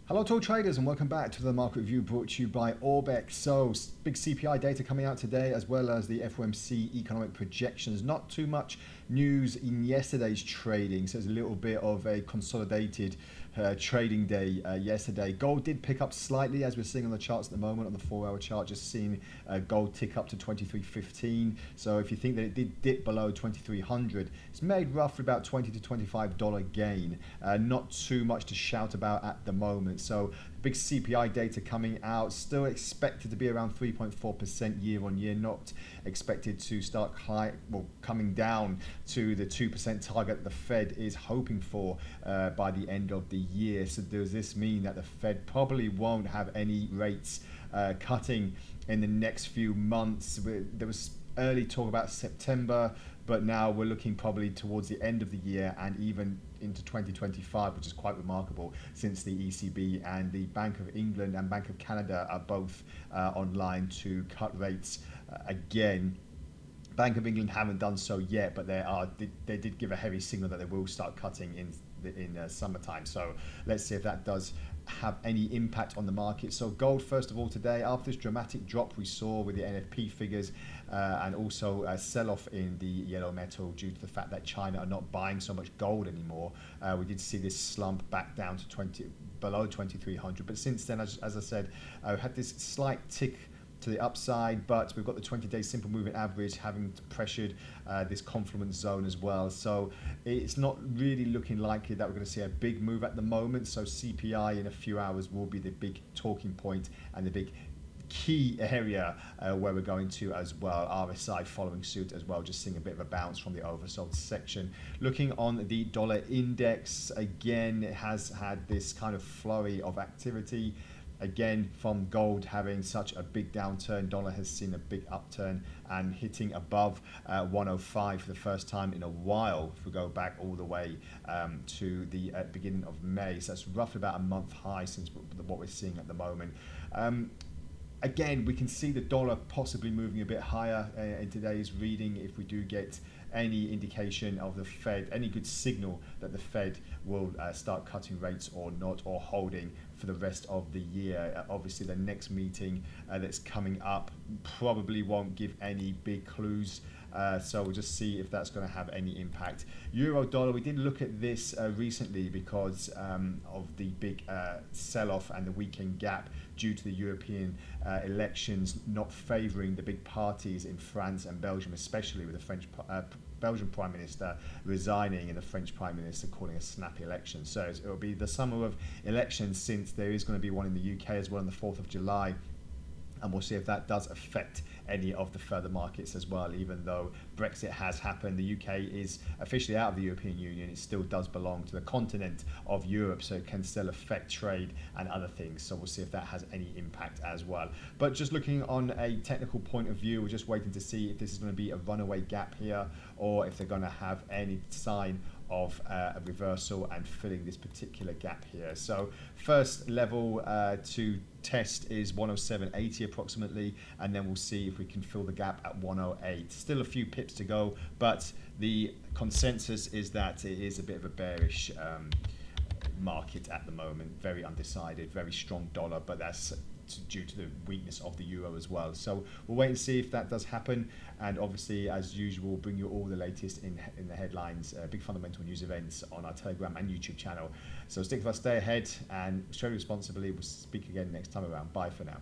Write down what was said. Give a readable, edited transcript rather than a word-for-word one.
Hello to all traders and welcome back to the market review brought to you by Orbex. So big CPI data coming out today as well as the FOMC economic projections. Not too much news in yesterday's trading, so it's a little bit of a consolidated trading day yesterday. Gold did pick up slightly as we're seeing on the charts at the moment on the 4-hour chart, just seeing gold tick up to 23.15. So if you think that it did dip below 2300, it's made roughly about $20 to $25 gain. Not too much to shout about at the moment. So big CPI data coming out, still expected to be around 3.4% year on year, not expected to start coming down to the 2% target that the Fed is hoping for by the end of the year. So does this mean that the Fed probably won't have any rates cutting in the next few months? There was early talk about September, but now we're looking probably towards the end of the year and even into 2025, which is quite remarkable since the ECB and the Bank of England and Bank of Canada are both online to cut rates again. Bank of England haven't done so yet, but they did give a heavy signal that they will start cutting in summertime. So let's see if that does have any impact on the market. So gold, first of all, today, after this dramatic drop we saw with the NFP figures and also a sell-off in the yellow metal due to the fact that China are not buying so much gold anymore, we did see this slump back down to below 2300. But since then, as I said, had this slight tick to the upside, but we've got the 20-day simple moving average having pressured this confluence zone as well. So it's not really looking likely that we're going to see a big move at the moment. So CPI in a few hours will be the big talking point and the big key area where we're going to as well. RSI following suit as well, just seeing a bit of a bounce from the oversold section. Looking on the dollar index, again, it has had this kind of flurry of activity. Again, from gold having such a big downturn, dollar has seen a big upturn and hitting above 105 for the first time in a while. If we go back all the way to the beginning of May, so that's roughly about a month high since what we're seeing at the moment. Again, we can see the dollar possibly moving a bit higher in today's reading if we do get any indication of the Fed, any good signal that the Fed will start cutting rates or not, or holding for the rest of the year. Obviously, the next meeting that's coming up probably won't give any big clues. So we'll just see if that's going to have any impact. Euro dollar, we did look at this recently because of the big sell-off and the weekend gap due to the European elections not favouring the big parties in France and Belgium, especially with the Belgian Prime Minister resigning and the French Prime Minister calling a snap election. So it will be the summer of elections, since there is going to be one in the UK as well on the 4th of July. And we'll see if that does affect any of the further markets as well. Even though Brexit has happened, the UK is officially out of the European Union, it still does belong to the continent of Europe, so it can still affect trade and other things. So we'll see if that has any impact as well. But just looking on a technical point of view, we're just waiting to see if this is going to be a runaway gap here, or if they're going to have any sign of a reversal and filling this particular gap here. So first level to test is 107.80 approximately, and then we'll see if we can fill the gap at 108. Still a few pips to go, but the consensus is that it is a bit of a bearish market at the moment. Very undecided, very strong dollar, but that's due to the weakness of the euro as well. So we'll wait and see if that does happen, and obviously, as usual, we'll bring you all the latest in the headlines, big fundamental news events on our Telegram and YouTube channel. So stick with us, stay ahead, and trade responsibly. We'll speak again next time around. Bye for now.